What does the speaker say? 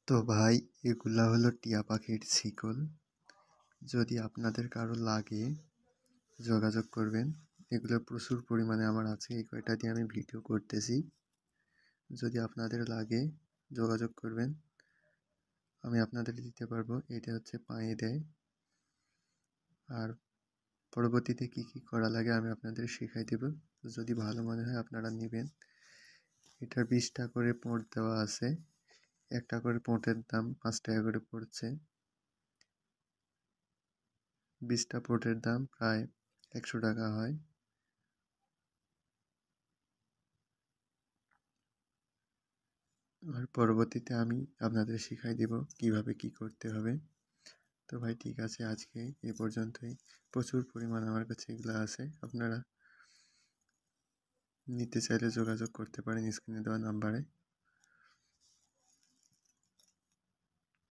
তো ভাই, এগুলা হলো টিয়া পাখির শিকল। যদি আপনাদের কারো লাগে যোগাযোগ করবেন। এগুলো প্রচুর পরিমাণে আমার আছে, এই কয়টা দিয়ে আমি ভিডিও করতেছি। যদি আপনাদের লাগে যোগাযোগ করবেন, আমি আপনাদের দিতে পারবো। এটা হচ্ছে পায়ে দেয়, আর পরবর্তীতে কি কি করা লাগে আমি আপনাদের শিখাই দেব। যদি ভালো মনে হয় আপনারা নেবেন। এটার 20টা করে পোঁট দেওয়া আছে। একটা করে পোঁটের দাম 5 টাকা করে পড়ছে। 20টা পোঁটের দাম প্রায় 100 টাকা হয়। আর পরবর্তীতে আমি আপনাদের শিখাই দিব কিভাবে কি করতে হবে। তো ভাই ঠিক আছে, আজকে এ পর্যন্তই। প্রচুর পরিমাণ আমার কাছে এগুলো আছে, আপনারা নিতে চাইলে যোগাযোগ করতে পারেন স্ক্রিনে দেওয়া নাম্বারে।